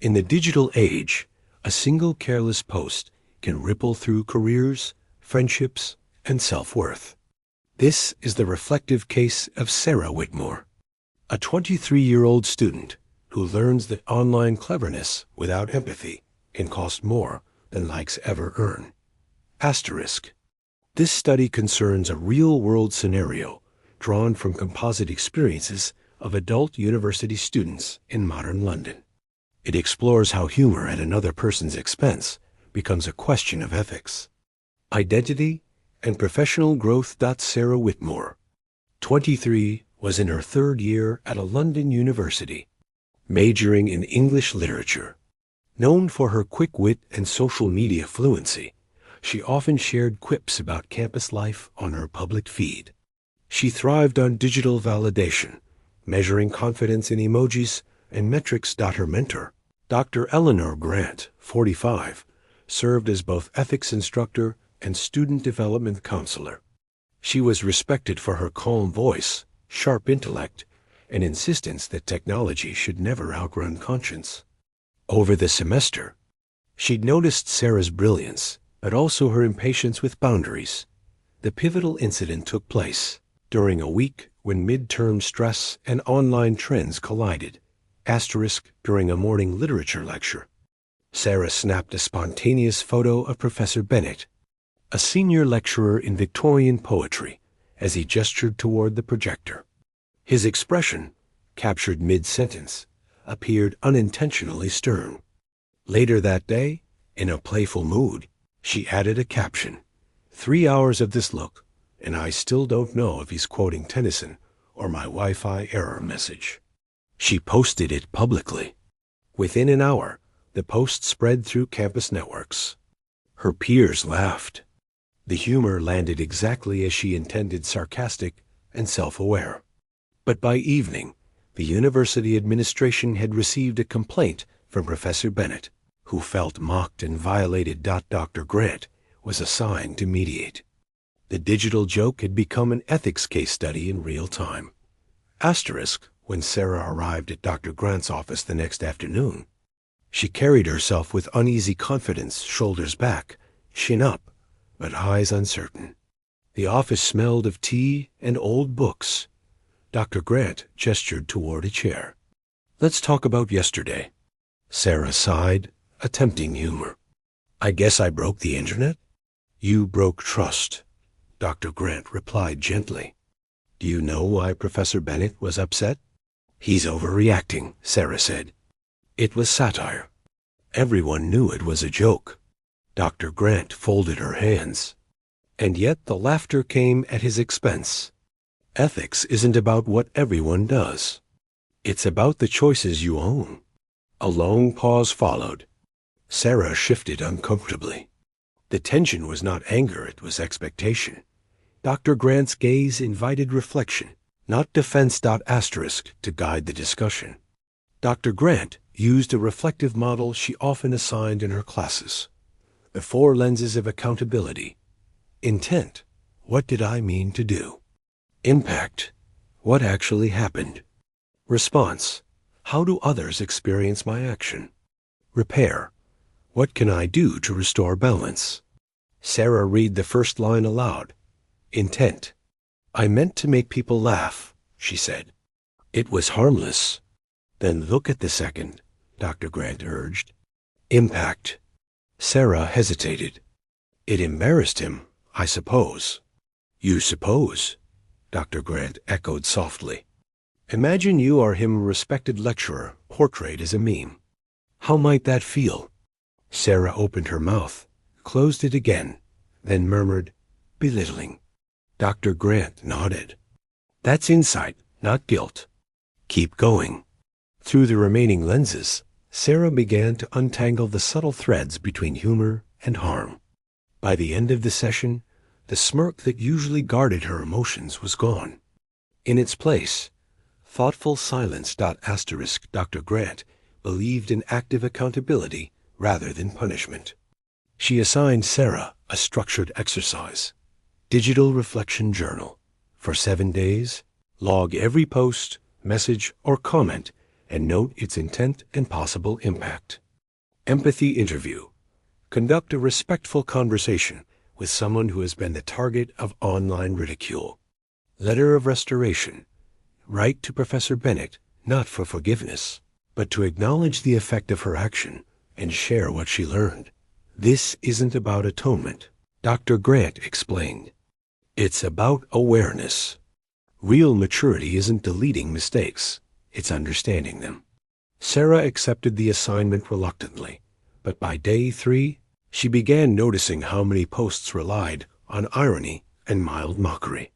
In the digital age, a single careless post can ripple through careers, friendships, and self-worth. This is the reflective case of Sarah Whitmore, a 23-year-old student who learns that online cleverness without empathy can cost more than likes ever earn. Asterisk. This study concerns a real-world scenario drawn from composite experiences of adult university students in modern London. It explores how humor at another person's expense becomes a question of ethics, identity, and professional growth. Sarah Whitmore, 23, was in her third year at a London university, majoring in English literature. Known for her quick wit and social media fluency, she often shared quips about campus life on her public feed. She thrived on digital validation, measuring confidence in emojis and metrics. Her mentor, Dr. Eleanor Grant, 45, served as both ethics instructor and student development counselor. She was respected for her calm voice, sharp intellect, and insistence that technology should never outrun conscience. Over the semester, she'd noticed Sarah's brilliance, but also her impatience with boundaries. The pivotal incident took place during a week when midterm stress and online trends collided. Asterisk. During a morning literature lecture, Sarah snapped a spontaneous photo of Professor Bennett, a senior lecturer in Victorian poetry, as he gestured toward the projector. His expression, captured mid-sentence, appeared unintentionally stern. Later that day, in a playful mood, she added a caption, 3 hours of this look, and I still don't know if he's quoting Tennyson or my Wi-Fi error message. She posted it publicly. Within an hour, the post spread through campus networks. Her peers laughed. The humor landed exactly as she intended, sarcastic and self-aware. But by evening, the university administration had received a complaint from Professor Bennett, who felt mocked and violated. Dr. Grant was assigned to mediate. The digital joke had become an ethics case study in real time. Asterisk. When Sarah arrived at Dr. Grant's office the next afternoon, she carried herself with uneasy confidence, shoulders back, chin up, but eyes uncertain. The office smelled of tea and old books. Dr. Grant gestured toward a chair. Let's talk about yesterday. Sarah sighed, attempting humor. I guess I broke the internet? You broke trust, Dr. Grant replied gently. Do you know why Professor Bennett was upset? He's overreacting, Sarah said. It was satire. Everyone knew it was a joke. Dr. Grant folded her hands. And yet the laughter came at his expense. Ethics isn't about what everyone does. It's about the choices you own. A long pause followed. Sarah shifted uncomfortably. The tension was not anger, it was expectation. Dr. Grant's gaze invited reflection, not defense. Asterisk to guide the discussion. Dr. Grant used a reflective model she often assigned in her classes. The 4 lenses of accountability. Intent. What did I mean to do? Impact. What actually happened? Response. How do others experience my action? Repair. What can I do to restore balance? Sarah read the first line aloud. Intent. I meant to make people laugh, she said. It was harmless. Then look at the second, Dr. Grant urged. Impact. Sarah hesitated. It embarrassed him, I suppose. You suppose, Dr. Grant echoed softly. Imagine you are him, respected lecturer, portrayed as a meme. How might that feel? Sarah opened her mouth, closed it again, then murmured, belittling. Dr. Grant nodded. That's insight, not guilt. Keep going. Through the remaining lenses, Sarah began to untangle the subtle threads between humor and harm. By the end of the session, the smirk that usually guarded her emotions was gone. In its place, thoughtful silence. Asterisk. Dr. Grant believed in active accountability rather than punishment. She assigned Sarah a structured exercise. Digital reflection journal. For 7 days, log every post, message, or comment and note its intent and possible impact. Empathy interview. Conduct a respectful conversation with someone who has been the target of online ridicule. Letter of restoration. Write to Professor Bennett, not for forgiveness, but to acknowledge the effect of her action and share what she learned. This isn't about atonement, Dr. Grant explained. It's about awareness. Real maturity isn't deleting mistakes, it's understanding them. Sarah accepted the assignment reluctantly, but by day 3, she began noticing how many posts relied on irony and mild mockery.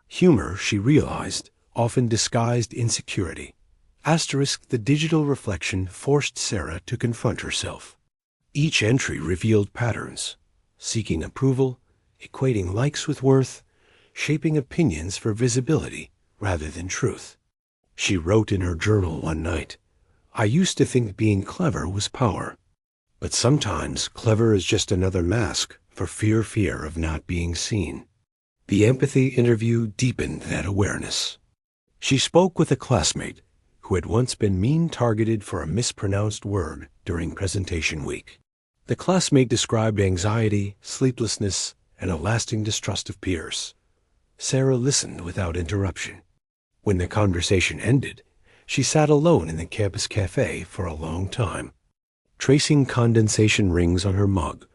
Humor, she realized, often disguised insecurity. The digital reflection forced Sarah to confront herself. Each entry revealed patterns: seeking approval, equating likes with worth, shaping opinions for visibility rather than truth. She wrote in her journal one night, "I used to think being clever was power, but sometimes clever is just another mask for fear of not being seen." The empathy interview deepened that awareness. She spoke with a classmate who had once been mean-targeted for a mispronounced word during presentation week. The classmate described anxiety, sleeplessness, and a lasting distrust of peers. Sarah listened without interruption. When the conversation ended, she sat alone in the campus cafe for a long time, tracing condensation rings on her mug,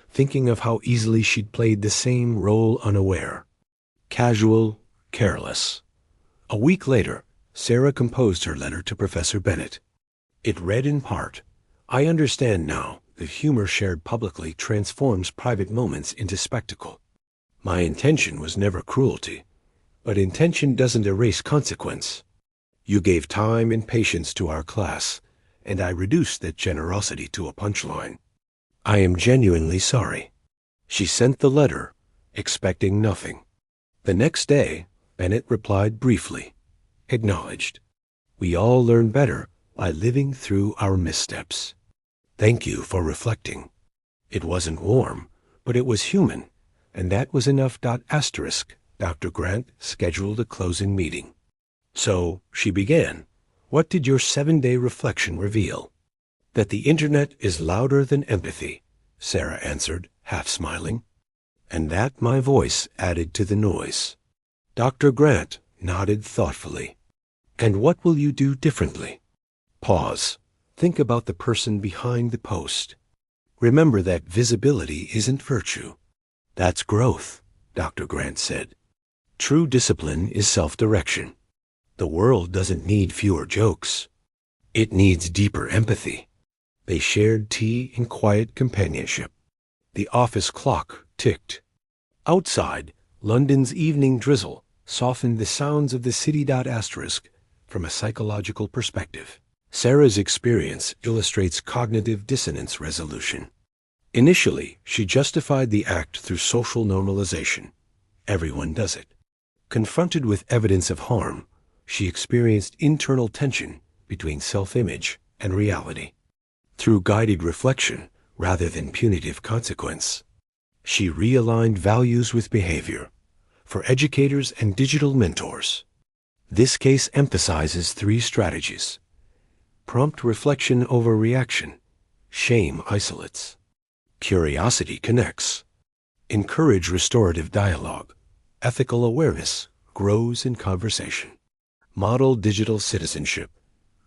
thinking of how easily she'd played the same role unaware. Casual, careless. A week later, Sarah composed her letter to Professor Bennett. It read in part, "I understand now that humor shared publicly transforms private moments into spectacle. My intention was never cruelty, but intention doesn't erase consequence. You gave time and patience to our class, and I reduced that generosity to a punchline. I am genuinely sorry." She sent the letter, expecting nothing. The next day, Bennett replied briefly, acknowledged, "We all learn better by living through our missteps. Thank you for reflecting. It wasn't warm, but it was human, and that was enough. Dr. Grant scheduled a closing meeting. So, she began, "What did your 7-day reflection reveal?" "That the internet is louder than empathy," Sarah answered, half smiling. "And that my voice added to the noise." Dr. Grant nodded thoughtfully. "And what will you do differently?" Pause. Think about the person behind the post. Remember that visibility isn't virtue. That's growth, Dr. Grant said. True discipline is self-direction. The world doesn't need fewer jokes. It needs deeper empathy. They shared tea in quiet companionship. The office clock ticked. Outside, London's evening drizzle softened the sounds of the city. From a psychological perspective, Sarah's experience illustrates cognitive dissonance resolution. Initially, she justified the act through social normalization. Everyone does it. Confronted with evidence of harm, she experienced internal tension between self-image and reality. Through guided reflection, rather than punitive consequence, she realigned values with behavior. For educators and digital mentors, this case emphasizes 3 strategies: prompt reflection over reaction, shame isolates, curiosity connects, encourage restorative dialogue, ethical awareness grows in conversation, model digital citizenship.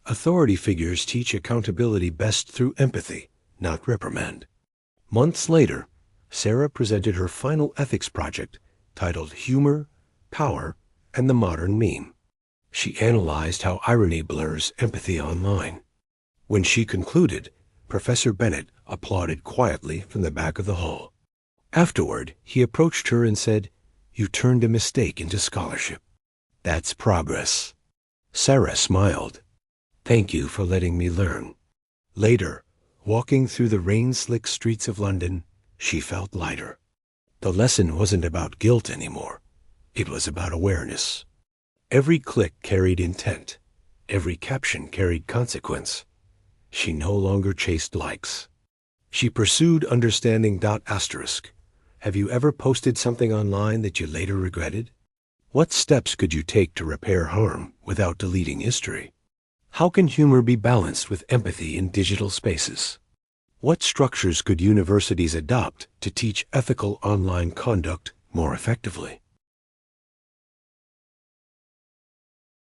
Authority figures teach accountability best through empathy, not reprimand. Months later, Sarah presented her final ethics project titled Humor, Power, and the Modern Meme. She analyzed how irony blurs empathy online. When she concluded, Professor Bennett applauded quietly from the back of the hall. Afterward, he approached her and said, "You turned a mistake into scholarship. That's progress." Sarah smiled. "Thank you for letting me learn." Later, walking through the rain-slick streets of London, she felt lighter. The lesson wasn't about guilt anymore. It was about awareness. Every click carried intent. Every caption carried consequence. She no longer chased likes. She pursued understanding. Have you ever posted something online that you later regretted? What steps could you take to repair harm without deleting history? How can humor be balanced with empathy in digital spaces? What structures could universities adopt to teach ethical online conduct more effectively?